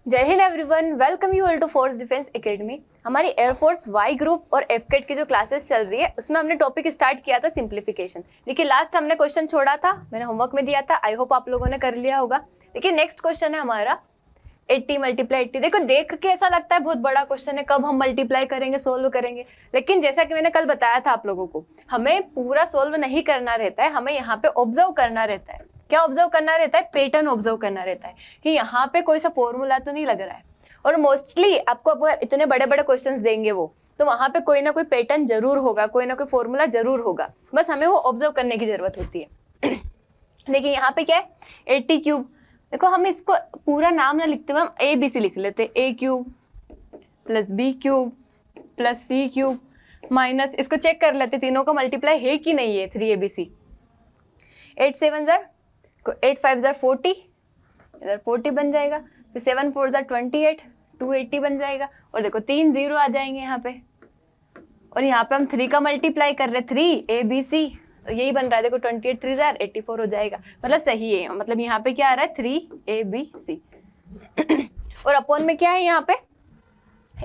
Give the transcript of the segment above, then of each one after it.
जय हिंद everyone, welcome you all to force defence academy. हमारी एयरफोर्स वाई ग्रुप और एफकेट की जो क्लासेस चल रही है उसमें हमने टॉपिक स्टार्ट किया था सिंप्लीफिकेशन। देखिए लास्ट हमने क्वेश्चन छोड़ा था, मैंने होमवर्क में दिया था, आई होप आप लोगों ने कर लिया होगा। देखिए नेक्स्ट क्वेश्चन है हमारा 80 मल्टीप्लाई 80। देखो देख के ऐसा लगता है बहुत बड़ा क्वेश्चन है, कब हम मल्टीप्लाई करेंगे, सोल्व करेंगे, लेकिन जैसा कि मैंने कल बताया था आप लोगों को, हमें पूरा सोल्व नहीं करना रहता है, हमें यहाँ पे ऑब्जर्व करना रहता है। क्या ऑब्जर्व करना रहता है? पैटर्न ऑब्जर्व करना रहता है कि यहाँ पे कोई सा फॉर्मूला तो नहीं लग रहा है। और मोस्टली आपको अगर इतने बड़े बड़े क्वेश्चंस देंगे वो, तो वहां पे कोई ना कोई पैटर्न जरूर होगा, कोई ना कोई फॉर्मूला जरूर होगा, बस हमें वो ऑब्जर्व करने की जरूरत होती है। देखिए यहाँ पे क्या है, 80 क्यूब। देखो हम इसको पूरा नाम ना लिखते हुए हम ए बी सी लिख लेते, A cube plus B cube plus C cube minus, इसको चेक कर लेते तीनों का मल्टीप्लाई है कि नहीं है, 3abc। 8 7 जार 8 5 जार 40, इधर 40 बन जाएगा, फिर 7 4 जार 28, 280 बन जाएगा। और देखो 3 0 आ जाएंगे यहाँ पे, और यहाँ पे हम 3 का मल्टीप्लाई कर रहे हैं, 3abc, तो यही बन रहा है। देखो 28 3 जार 84 हो जाएगा, मतलब सही है। मतलब यहाँ पे क्या आ रहा है, 3abc। और अपॉन में क्या है यहाँ पे,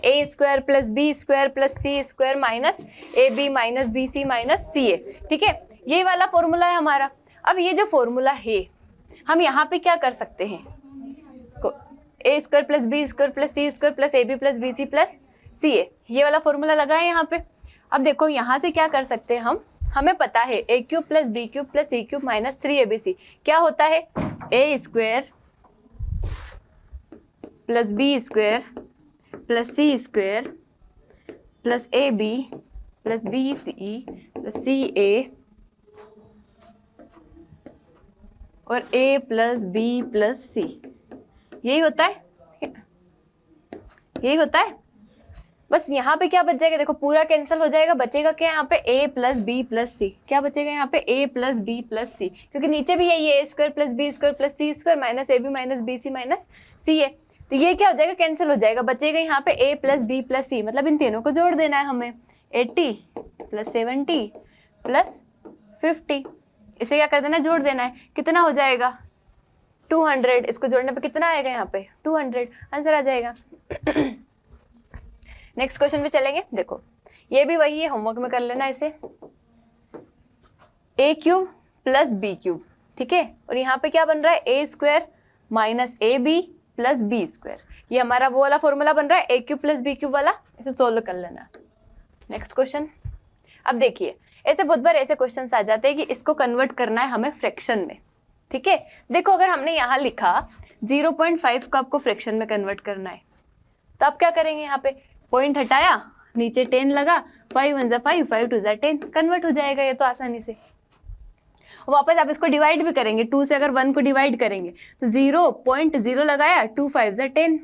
A square plus B square plus C square minus A B minus B C minus C A. ठीक है, ये वाला फॉर्मूला है हमारा। अब ये जो फॉर्मूला है, हम यहाँ पे क्या कर सकते हैं, A square plus B square plus C square plus A B plus B C plus C A, ये वाला फॉर्मूला लगा है यहाँ पे। अब देखो यहाँ से क्या कर सकते हैं हम, हमें पता है A cube plus B cube plus C cube minus 3abc क्या होता है, A square plus B square plus C square plus A B plus B C plus C A और A plus B plus C, यही होता है, यही होता है। बस यहाँ पे क्या बच जाएगा, देखो पूरा कैंसिल हो जाएगा, बचेगा क्या यहाँ पे, a plus B plus C. क्या बचेगा यहाँ पे, a plus B plus C, क्योंकि नीचे भी यही है, A square plus B square plus C square minus A B minus B C minus C A. तो ये क्या हो जाएगा, कैंसिल हो जाएगा, बचेगा यहाँ पे a प्लस बी प्लस सी। मतलब इन तीनों को जोड़ देना है हमें, 80 प्लस 70 प्लस 50, इसे क्या कर देना, जोड़ देना है। कितना हो जाएगा, 200। इसको जोड़ने पे कितना आएगा यहाँ पे, 200, आंसर आ जाएगा। नेक्स्ट क्वेश्चन पे चलेंगे। देखो ये भी वही है, होमवर्क में कर लेना इसे, A cube plus B cube. ठीक है, और यहाँ पे क्या बन रहा है, A square minus A B plus B square. ये हमारा वो वाला फॉर्मूला बन रहा है, A cube plus B cube वाला, इसे सोल्व कर लेना। Next question. अब देखिए ऐसे बहुत बार ऐसे क्वेश्चन आ जाते हैं कि इसको कन्वर्ट करना है हमें फ्रैक्शन में। ठीक है, देखो अगर हमने यहाँ लिखा 0.5 को आपको फ्रैक्शन में कन्वर्ट करना है, तो आप क्या करेंगे, यहाँ पे पॉइंट हटाया, नीचे 10 लगा, 5 1 जा 5 5 2 जा 10, कन्वर्ट हो जाएगा ये तो आसानी से। वापस आप इसको डिवाइड भी करेंगे, 2 से अगर 1 को डिवाइड करेंगे तो 0.0 लगाया, 2 5 जा 10,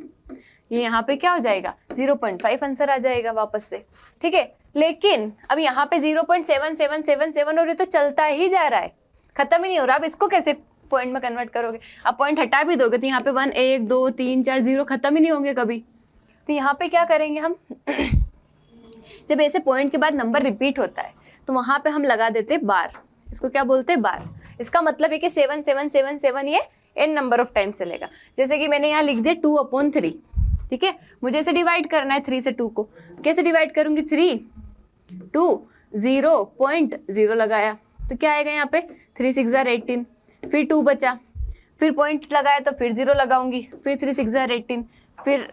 ये यहाँ पे क्या हो जाएगा, 0.5 आंसर आ जाएगा वापस से। ठीक है, लेकिन अब यहाँ पे 0.7777 और ये तो चलता ही जा रहा है, खत्म ही नहीं हो रहा। अब इसको कैसे पॉइंट में कन्वर्ट करोगे, आप पॉइंट हटा भी दोगे तो यहाँ पे 1 1 2 3 4 0 खत्म ही नहीं होंगे कभी। तो यहाँ पे क्या करेंगे हम, जब ऐसे पॉइंट के बाद नंबर रिपीट होता है तो वहां पे हम लगा देते बार, इसको क्या बोलते हैं, बार। इसका मतलब है कि 7 7 7 7 ये n नंबर ऑफ टाइम्स चलेगा। जैसे कि मैंने यहाँ लिख दिया 2/3। ठीक है, मुझे इसे डिवाइड करना है 3 से 2 को, कैसे डिवाइड करूंगी, 3 2 0.0 लगाया तो क्या आएगा यहाँ पे, 3 6 जार 18, फिर 2 बचा, फिर पॉइंट लगाया तो फिर 0 लगाऊंगी, फिर 3 6 जार 18, फिर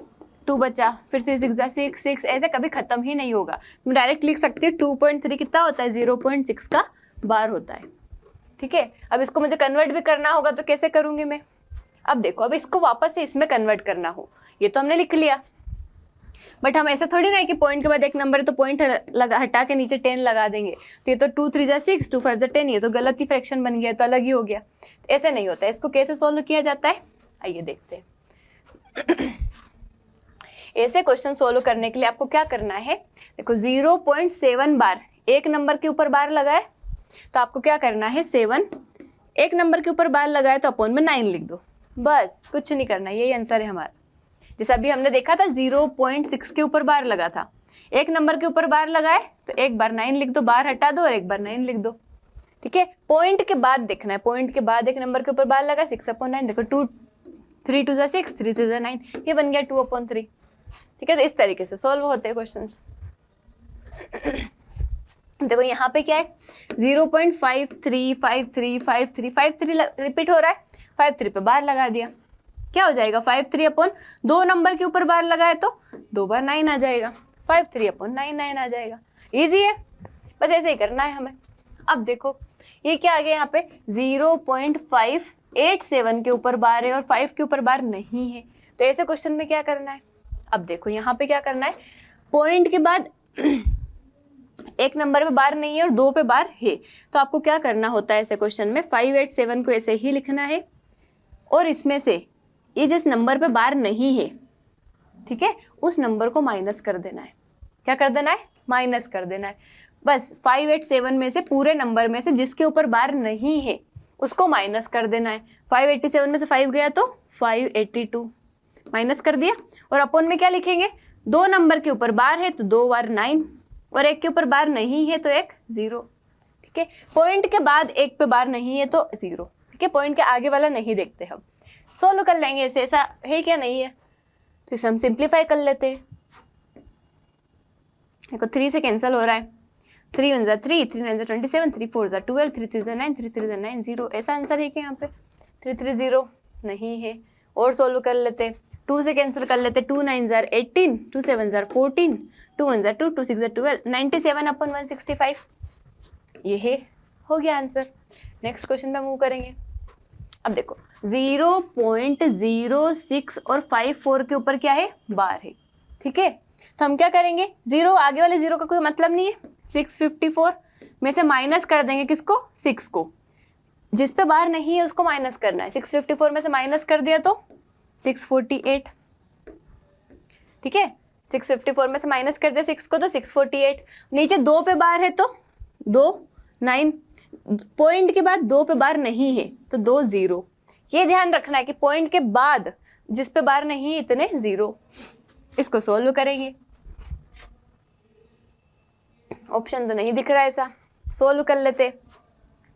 2 बचा, फिर 3 6 जार 6 6, ऐसे कभी खत्म ही नहीं होगा। तुम डायरेक्ट लिख सकती हो 2.3 कितना होता है, 0.6 का बार होता है। ठीक है, अब इसको मुझे कन्वर्ट भी करना होगा तो कैसे करूंगी मैं, अब देखो अब इसको वापस से इसमें कन्वर्ट करना हो, ये तो हमने लिख लिया, बट हम ऐसा थोड़ी ना है कि पॉइंट के बाद एक नंबर है तो पॉइंट हटा के नीचे 10 लगा देंगे, तो ये तो 2 3 जा 6 2 5 जा 10, ये तो गलत ही फ्रैक्शन बन गया, तो अलग ही हो गया। तो ऐसे नहीं होता है, इसको कैसे सोल्व किया जाता है, आइए देखते हैं। ऐसे क्वेश्चन सोल्व करने के लिए आपको क्या करना है, देखो 0.7 बार एक नंबर के ऊपर बार लगाए तो आपको क्या करना है, 7 एक नंबर के ऊपर बार लगाए तो अपॉन में 9 लिख दो, बस कुछ नहीं करना, यही आंसर है हमारा। जैसे अभी हमने देखा था 0.6 के ऊपर बार लगा था, एक नंबर के ऊपर बार लगाए तो एक बार 9 लिख दो, बार हटा दो और एक बार 9 लिख दो। ठीक है, पॉइंट के बाद देखना है, पॉइंट के बाद एक नंबर के ऊपर बार लगा 6/9, देखो 3 2 6, 3 3 9, ये बन गया 2/3। ठीक है, तो इस तरीके से सॉल्व होते हैं क्वेश्चंस। देखो यहाँ पे क्या है, 0.53535353 रिपीट हो रहा है, 53 पे बार लगा दिया, क्या हो जाएगा 53 दो नंबर के ऊपर बार लगाए तो 2 बार 9 आ जाएगा, 53/9 आ जाएगा। इजी है, बस ऐसे ही करना है हमें। अब देखो ये क्या आ गया, यहाँ पे 0.587 के ऊपर बार है और 5 के ऊपर बार नहीं है, तो ऐसे क्वेश्चन में क्या करना है। अब देखो यहाँ पे क्या करना है, पॉइंट के बाद एक नंबर पे बार नहीं है और 2 पे बार है, तो आपको क्या करना होता है ऐसे क्वेश्चन में, 587 को ऐसे ही लिखना है और इसमें से ये जिस नंबर पे बार नहीं है, ठीक है, उस नंबर को माइनस कर देना है। क्या कर देना है, माइनस कर देना है। बस 587 में से पूरे नंबर में से जिसके ऊपर बार नहीं है उसको माइनस कर देना है। 587 में से 5 गया तो 582 माइनस कर दिया, और अपन में क्या लिखेंगे, 2 नंबर के ऊपर बार है तो 2 बार 9 और 1 के ऊपर बार नहीं है तो 1 0। ठीक है, पॉइंट के बाद 1 पे बार नहीं है तो 0। ठीक है, पॉइंट के आगे वाला नहीं देखते हम, सोल्व कर लेंगे ऐसे, ऐसा है क्या नहीं है, तो इसे हम सिंप्लीफाई कर लेते हैं। देखो 3 से कैंसिल हो रहा है, 3 1 3, 3 9 27, 3 4 12, 3 3 9, 3 3 9 0, ऐसा आंसर है क्या यहाँ पे, 3 3 0 नहीं है। और सोल्व कर लेते, 2 से कैंसिल कर लेते, 2 9 18, 2 7 14, 2 1 2, 2 6 12, 97/165, ये है, हो गया आंसर। नेक्स्ट क्वेश्चन पे मूव करेंगे। अब देखो 0.06 और 54 के ऊपर क्या है, बार है। ठीक है, तो हम क्या करेंगे, 0 आगे वाले 0 का कोई मतलब नहीं है, 654 में से माइनस कर देंगे किसको, 6 को, जिस पे बार नहीं है उसको माइनस करना है। 654 में से माइनस कर दिया तो 648। ठीक है, 654 में से माइनस कर दिया 6 को तो 648। नीचे 2 पे बार है तो 2 9, पॉइंट के बाद 2 पे बार नहीं है तो 2 0। ये ध्यान रखना है कि पॉइंट के बाद जिस पे बार नहीं है इतने 0। इसको सोल्व करेंगे, ऑप्शन तो नहीं दिख रहा है ऐसा, सोल्व कर लेते।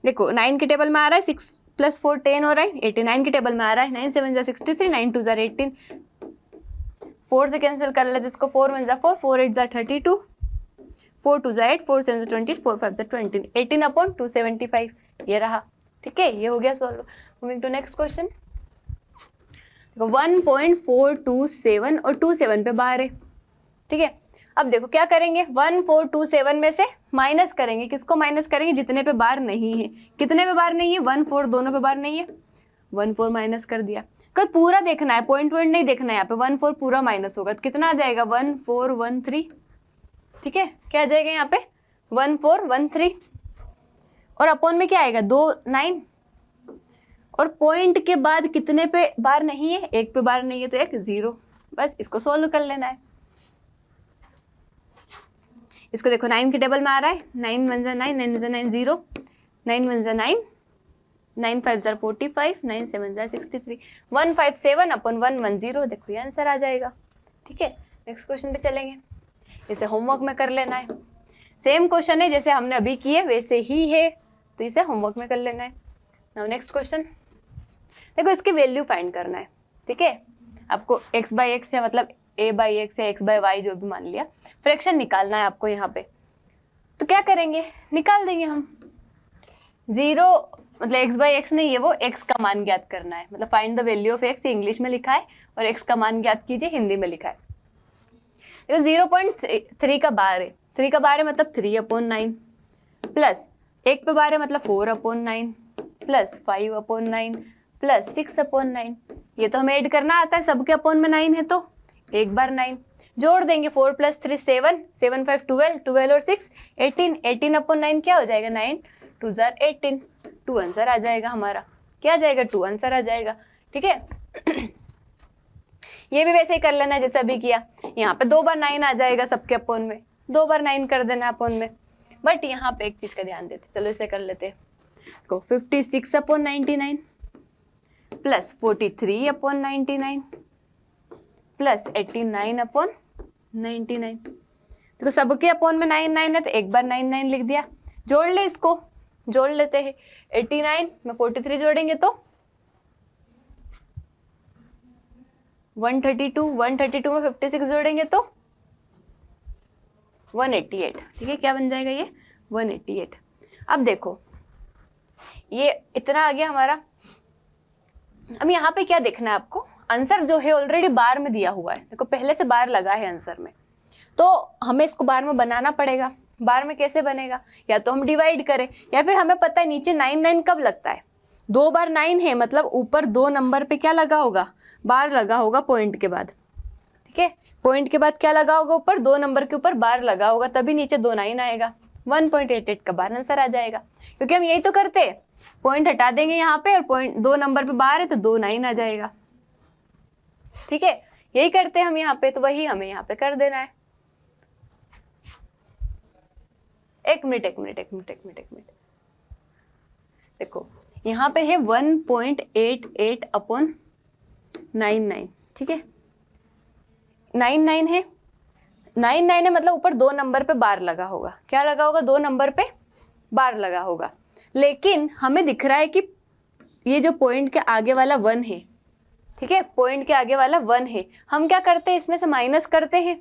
देखो 9 के टेबल में आ रहा है 6 + 4 10 हो रहा है, 89 के टेबल में आ रहा है 9 7 63, 9 2 18, 4 से कैंसिल कर लेते इसको, 4 1 4, 4 8 32, 4 2 8, 4 7 20, 4 5 20, 18/275 ये रहा। ठीक है, ये हो गया solve. Moving to next question. 1.427 और 27 पे बार है। ठीक है, अब देखो क्या करेंगे, 1427 में से माइनस करेंगे, किसको माइनस करेंगे, जितने पे बार नहीं है। कितने पे बार नहीं है, 1 4 दोनों पे बार नहीं है, 1 4 माइनस कर दिया। कल पूरा देखना है, पॉइंट नहीं देखना है यहाँ पे, 1 4 पूरा माइनस होगा तो कितना आ जाएगा, 1 4 1 3। ठीक है, क्या आ जाएगा यहाँ पे, 1 4 1 3, और अपॉन में क्या आएगा, 2 9, और पॉइंट के बाद कितने पे बार नहीं है, 1 पे बार नहीं है तो 1 0। बस इसको सोल्व कर लेना है। इसको देखो 9 के टेबल में आ रहा है, 9 1 9, 9 9 0, 9 1 9, 9 5 45, 9 7 63, 157/110। देखो ये आंसर आ जाएगा। ठीक है, नेक्स्ट क्वेश्चन पे चलेंगे, इसे होमवर्क में कर लेना है। सेम क्वेश्चन है जैसे हमने अभी किए वैसे ही है, तो इसे होमवर्क में कर लेना है। नाउ नेक्स्ट क्वेश्चन, देखो इसकी वैल्यू फाइंड करना है। ठीक है, आपको x/x है, मतलब a/x है, x/y जो भी मान लिया, फ्रैक्शन निकालना है आपको यहाँ पे। तो क्या करेंगे, निकाल देंगे हम। 0 मतलब x/x नहीं है, वो x का मान ज्ञात करना है, मतलब find the value of x, English में लिखा है, और x का मान ज्ञात कीजिए, हिंदी में लिखा है। देखो 0.3 का बार है, 3 का बार है मतलब 3/9, प्लस 1 पे बार है मतलब 4/9, प्लस 5/9, प्लस 6/9। ये तो हमें ऐड करना आता है, सबके अपॉन में 9 है तो 1 बार 9 जोड़ देंगे, 4 + 3 7, 7 5 12, 12 और 6 18, 18/9 क्या हो जाएगा, 9 2 18, 2 आंसर आ जाएगा हमारा। क्या आ जाएगा, 2 आंसर आ जाएगा। ठीक है, ये भी वैसे ही कर लेना जैसा अभी किया। यहाँ पे 2 बार 9 आ जाएगा सबके अपॉन में, 2 बार 9 कर देना अपॉन में। बट यहाँ पे एक चीज का ध्यान देते, चलो इसे कर लेते हैं। 56/99 प्लस 43/99 प्लस 89/99। तो सबके अपॉन में 9 9 है तो 1 बार 9 9 लिख दिया। जोड़ ले, इसको जोड़ लेते हैं। 89 में 43 जोड़ेंगे तो 132, 132 में 56 जोड़ेंगे तो 188, ठीक है, क्या बन जाएगा ये 188। अब देखो ये इतना आ गया हमारा। अब यहाँ पे क्या देखना है आपको, आंसर जो है ऑलरेडी बार में दिया हुआ है, देखो पहले से बार लगा है आंसर में, तो हमें इसको बार में बनाना पड़ेगा। बार में कैसे बनेगा, या तो हम डिवाइड करें या फिर हमें पता है नीचे 9 कब लगता है, 2 बार 9 है, मतलब ऊपर 2 नंबर पे क्या लगा होगा, बार लगा होगा पॉइंट के बाद, ठीक है, पॉइंट के बाद क्या लगा होगा, ऊपर 2 नंबर के ऊपर बार लगा होगा, तभी नीचे 2 9 आएगा, 1.88 का बार आंसर आ जाएगा। क्योंकि हम यही तो करते हैं, पॉइंट हटा देंगे यहाँ पे और पॉइंट 2 नंबर पे बार है तो 2 9 आ जाएगा, ठीक है, यही करते हैं हम यहाँ पे, तो वही हमें यहाँ पे कर देना है। एक मिनट, देखो यहाँ पे है 1.88 अपॉन 99, ठीक है, 99 है, 99 है, मतलब ऊपर 2 नंबर पे बार लगा होगा, क्या लगा होगा, 2 नंबर पे बार लगा होगा। लेकिन हमें दिख रहा है कि ये जो पॉइंट के आगे वाला 1 है, ठीक है, पॉइंट के आगे वाला 1 है, हम क्या करते हैं इसमें से माइनस करते हैं,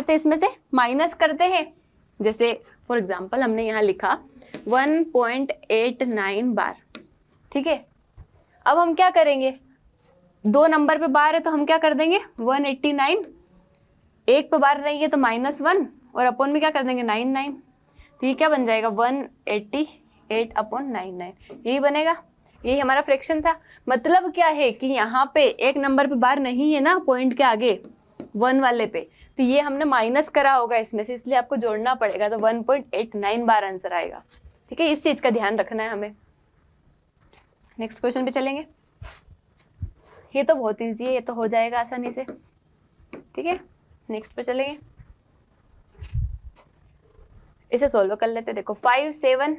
इसमें से माइनस करते हैं। जैसे फॉर एग्जांपल हमने यहाँ लिखा 1.89 बार, ठीक है, अब हम क्या करेंगे, 2 नंबर पे बार है तो हम क्या कर देंगे 189, एक पे बार नहीं है तो -1 और अपॉन में क्या कर देंगे 99, तो ये क्या बन जाएगा 188 अपॉन 99, यही बनेगा, यही हमारा फ्रैक्शन था। मतलब क्या है कि यहाँ पे एक नंबर पे बार नहीं है ना पॉइंट के आगे 1 वाले पे, तो ये हमने माइनस करा होगा इसमें से, इसलिए आपको जोड़ना पड़ेगा, तो 1.89 बार आंसर आएगा, ठीक है, इस चीज का ध्यान रखना है हमें। नेक्स्ट क्वेश्चन पे चलेंगे, ये तो बहुत इजी है, ये तो हो जाएगा आसानी से, ठीक है, नेक्स्ट पे चलेंगे, इसे सोल्व कर लेते हैं। देखो 57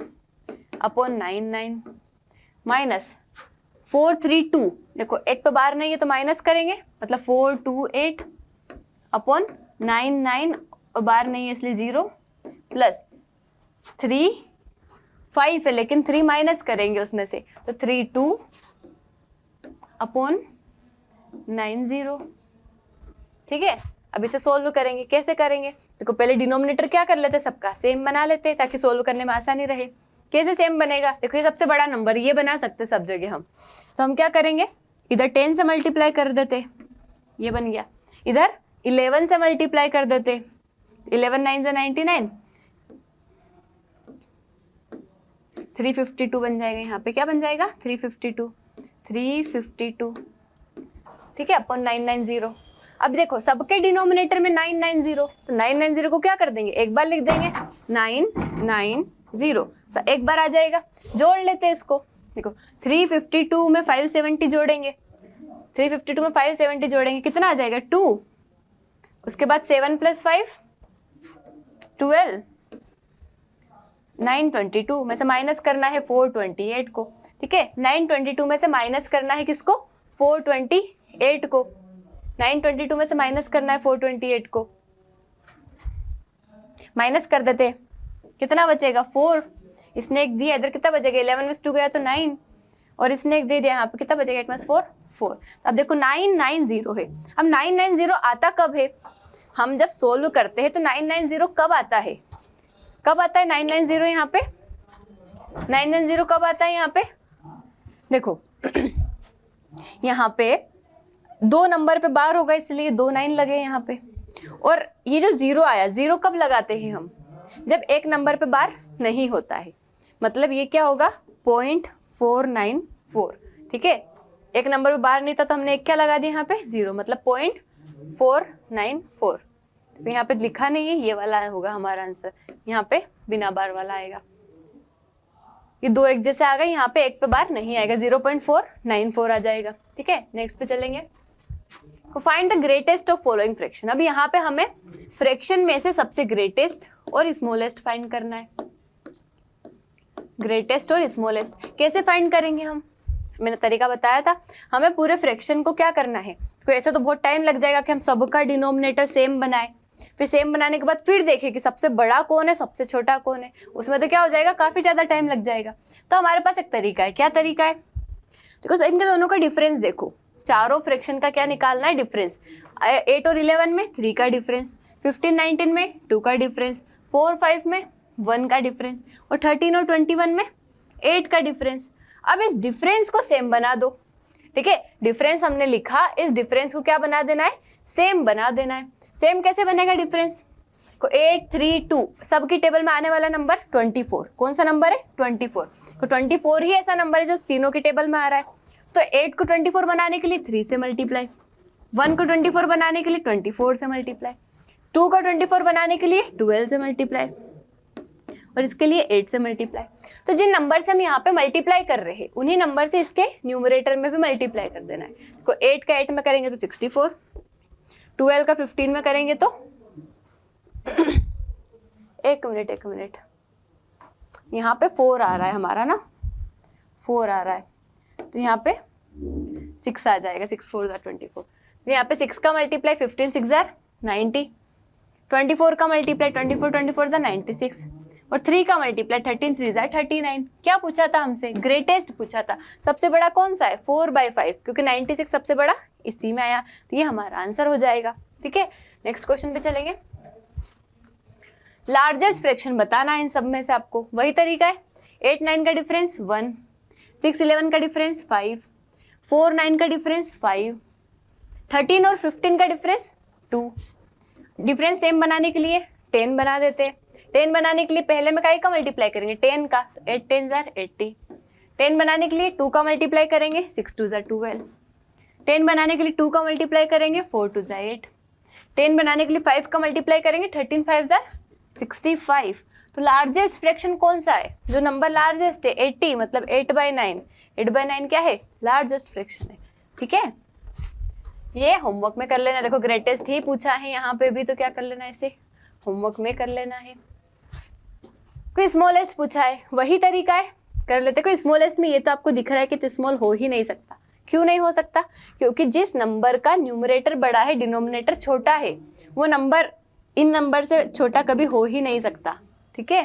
अपॉन 99 माइनस 432, देखो एक पे बार नहीं है तो माइनस करेंगे, मतलब 428 अपॉन 99 बार नहीं है इसलिए 0 प्लस 3 5 है लेकिन 3 माइनस करेंगे उसमें से, तो 32 अपॉन 90, ठीक है। अब इसे सोल्व करेंगे, कैसे करेंगे, देखो पहले डिनोमिनेटर क्या कर लेते, सबका सेम बना लेते ताकि सोल्व करने में आसानी रहे। कैसे सेम बनेगा, देखो ये सबसे बड़ा नंबर ये बना सकते सब जगह हम, तो हम क्या करेंगे, इधर 10 से मल्टीप्लाई कर देते, ये बन गया, इधर 11 से मल्टीप्लाई कर देते, 11 9 से 99, 352 बन जाएगा, यहाँ पे क्या बन जाएगा 352, ठीक है, अपॉन 990। अब देखो सबके डिनोमिनेटर में 990, तो 990 को क्या कर देंगे, एक बार लिख देंगे 990, एक बार आ जाएगा, जोड़ लेते हैं इसको। देखो 352 में 570 जोड़ेंगे, 352 में 570 जोड़ेंगे, कितना आ जाएगा 2, उसके बाद 7 + 5 12, 922 में से माइनस करना है 428 को, ठीक है, 922 में से माइनस करना है किसको, 428 को, 922 में से माइनस करना है 428 को, माइनस कर देते, कितना बचेगा 4, इसने एक दिया, इधर कितना बचेगा 11 में 2 गया तो 9, और इसने एक दे दिया, यहाँ पे कितना बचेगा 8 + 4 4। अब देखो 990 है, अब 990 आता कब है, हम जब सोल्व करते हैं तो 990 कब आता है, कब आता है 990 यहाँ पे, 990 कब आता है यहाँ पे, देखो यहाँ पे 2 नंबर पे बार होगा इसलिए 2 9 लगे यहाँ पे, और ये जो 0 आया, 0 कब लगाते हैं हम, जब एक नंबर पे बार नहीं होता है, मतलब ये क्या होगा 0.494, ठीक है, एक नंबर पे बार नहीं था तो हमने एक क्या लगा दिया यहाँ पे 0, मतलब 0.494, तो यहाँ पे लिखा नहीं है, ये वाला होगा हमारा आंसर, यहाँ पे बिना बार वाला आएगा। ये 2 एक जैसे आ गए, यहाँ पे एक पे बार नहीं आएगा, 0.494 आ जाएगा, ठीक है। नेक्स्ट पे चलेंगे, find the greatest of following fraction. अब यहाँ पे हमें फ्रैक्शन में से सबसे ग्रेटेस्ट और स्मॉलेस्ट फाइंड करना है। ग्रेटेस्ट और स्मॉलेस्ट कैसे फाइंड करेंगे हम, मैंने तरीका बताया था, हमें पूरे फ्रैक्शन को क्या करना है, तो ऐसे तो बहुत टाइम लग जाएगा कि हम सबका डिनोमिनेटर सेम बनाए, फिर सेम बनाने के बाद फिर देखें कि सबसे बड़ा कौन है सबसे छोटा कौन है, उसमें तो क्या हो जाएगा काफी ज्यादा टाइम लग जाएगा। तो हमारे पास एक तरीका है, क्या तरीका है, देखो इनके दोनों का डिफरेंस देखो, चारों फ्रैक्शन का क्या निकालना है, डिफरेंस। 8 और 11 में 3 का डिफरेंस, 15 19 में 2 का डिफरेंस, 4 5 में 1 का डिफरेंस, और 13 और 21 में 8 का डिफरेंस। अब इस डिफरेंस को सेम बना दो, ठीक है। डिफरेंस हमने लिखा, इस डिफरेंस को क्या बना देना है, सेम बना देना है। सेम कैसे बनेगा डिफरेंस को, 8 3 2 सबकी टेबल में आने वाला नंबर 24, कौन सा नंबर है 24, तो 24 ही ऐसा नंबर है जो तीनों की टेबल में आ रहा है। तो 8 को 24 बनाने के लिए 3 से मल्टीप्लाई, 1 को 24 बनाने के लिए 24 से मल्टीप्लाई, 2 को 24 बनाने के लिए 12 से मल्टीप्लाई, और इसके लिए 8 से मल्टीप्लाई। तो जिन नंबर से हम यहाँ पे मल्टीप्लाई कर रहे हैं उन्हीं नंबर से इसके न्यूमरेटर में भी मल्टीप्लाई कर देना है। तो 8 का 8 में करेंगे तो 64, 12 का 15 में करेंगे तो एक मिनट यहाँ पे 4 आ रहा है हमारा ना, 4 आ रहा है, तो यहाँ पे 6 आ जाएगा, 6 4 24। तो यहाँ पे 6 का मल्टीप्लाई 15 6 90, 24 का मल्टीप्लाई 24 24 96, और 3 का मल्टीप्लाई 13 3 39। क्या पूछा था हमसे, ग्रेटेस्ट पूछा था, सबसे बड़ा कौन सा है 4/5, क्योंकि 96 सबसे बड़ा इसी में आया, तो ये हमारा आंसर हो जाएगा। ठीक है, नेक्स्ट क्वेश्चन पे चलेंगे। लार्जेस्ट फ्रैक्शन बताना है इन सब में से आपको, वही तरीका है। 8 9 का डिफरेंस 1, 6 11 का डिफरेंस 5, 4 9 का डिफरेंस 5, 13 और 15 का डिफरेंस 2। डिफरेंस सेम बनाने के लिए 10 बना देते हैं। 10 बनाने के लिए पहले में काई का मल्टीप्लाई करेंगे 10 का, तो 8 10 80। 10 बनाने के लिए 2 का मल्टीप्लाई करेंगे 6 2 12। 10 बनाने के लिए 2 का मल्टीप्लाई करेंगे 4 2 8। 10 बनाने के लिए 5 का मल्टीप्लाई करेंगे 13 5 65। तो लार्जेस्ट फ्रैक्शन कौन सा है, जो नंबर लार्जेस्ट है 80, मतलब 8/9। 8/9 क्या है, लार्जेस्ट फ्रैक्शन है। ठीक है, ये होमवर्क में कर लेना। देखो ग्रेटेस्ट ही पूछा है यहाँ पे भी, तो क्या कर लेना है, इसे होमवर्क में कर लेना है। कोई स्मॉलेस्ट पूछा है, वही तरीका है, कर लेते। कोई स्मॉलेस्ट में ये तो आपको दिख रहा है कि तो स्मॉल हो ही नहीं सकता। क्यों नहीं हो सकता, क्योंकि जिस नंबर का न्यूमरेटर बड़ा है डिनोमिनेटर छोटा है, वो नंबर इन नंबर से छोटा कभी हो ही नहीं सकता। ठीक है,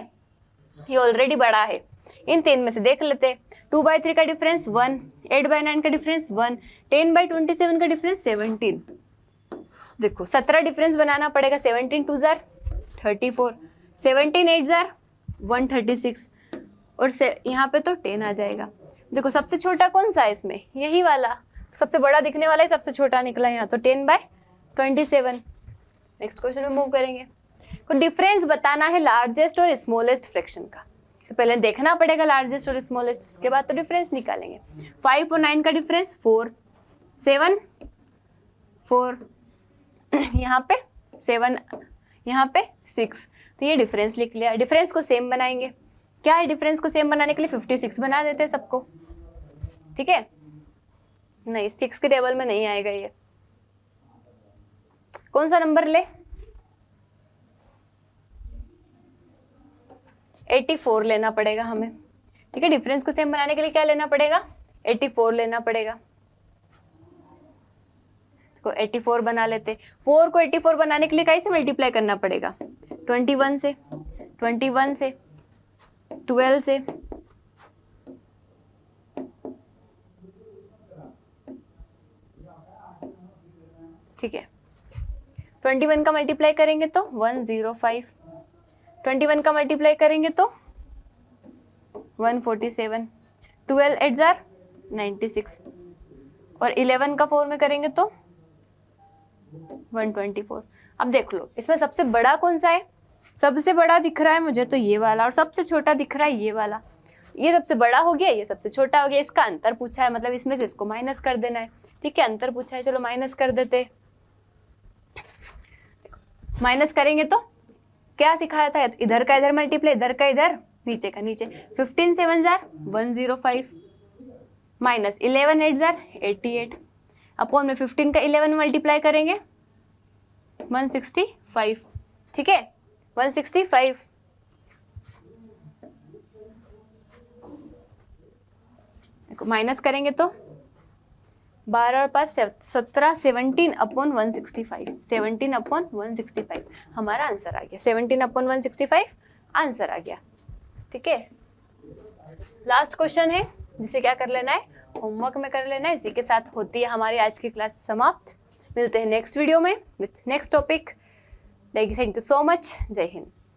ये ऑलरेडी बड़ा है। इन 3 में से देख लेते हैं। 2/3 का डिफरेंस 1, 8/9 का डिफरेंस 1, 10/27 का डिफरेंस 17। देखो 17 डिफरेंस बनाना पड़ेगा। 17 2 34, 17 8 136, और यहाँ पे तो 10 आ जाएगा। देखो सबसे छोटा कौन सा है इसमें, यही वाला। सबसे बड़ा दिखने वाला है सबसे छोटा निकला यहाँ, तो 10/27। नेक्स्ट क्वेश्चन में मूव करेंगे। तो डिफरेंस बताना है लार्जेस्ट और स्मॉलेस्ट फ्रैक्शन का, तो पहले देखना पड़ेगा लार्जेस्ट और स्मॉलेस्ट, उसके बाद तो डिफरेंस निकालेंगे। 5 और 9 का डिफरेंस 4, 7 4, यहाँ पे 7, यहाँ पे 6, तो ये डिफरेंस लिख लिया। डिफरेंस को सेम बनाएंगे। क्या है डिफरेंस को सेम बनाने के लिए 56 बना देते हैं सबको। ठीक है, नहीं 6 के टेबल में नहीं आएगा ये। कौन सा नंबर ले, 84 लेना पड़ेगा हमें। ठीक है, डिफरेंस को सेम बनाने के लिए क्या लेना पड़ेगा, 84 लेना पड़ेगा। तो 84 बना लेते। 4 को 84 बनाने के लिए कैसे मल्टीप्लाई करना पड़ेगा, 21 से, 21 से, 12 से, ठीक है। 21 का मल्टीप्लाई करेंगे तो 105, 21 का मल्टीप्लाई करेंगे तो 147, 12 8 96, और 11 का 4 में करेंगे तो 124। अब देख लो इसमें सबसे बड़ा कौन सा है, सबसे बड़ा दिख रहा है मुझे तो ये वाला, और सबसे छोटा दिख रहा है ये वाला। ये सबसे बड़ा हो गया, ये सबसे छोटा हो गया। इसका अंतर पूछा है, मतलब इसमें से इसको माइनस कर देना है। ठीक है, अंतर पूछा है, चलो माइनस कर देते। माइनस करेंगे तो क्या सिखाया था, इधर का इधर मल्टीप्लाई, इधर का इधर, नीचे का नीचे। 15 7 105, माइनस 11 8 88, अपॉन में 15 का 11 मल्टीप्लाई करेंगे 165। ठीक है, 165। देखो माइनस करेंगे तो 12 और 5 17, 17 अपॉन 165, 17 अपॉन 165 हमारा आंसर आ गया। 17 अपॉन 165 आंसर आ गया। ठीक है, लास्ट क्वेश्चन है जिसे क्या कर लेना है, होमवर्क में कर लेना। इसी के साथ होती है हमारी आज की क्लास समाप्त। मिलते हैं नेक्स्ट वीडियो में with next topic. Thank you so much. जय हिंद।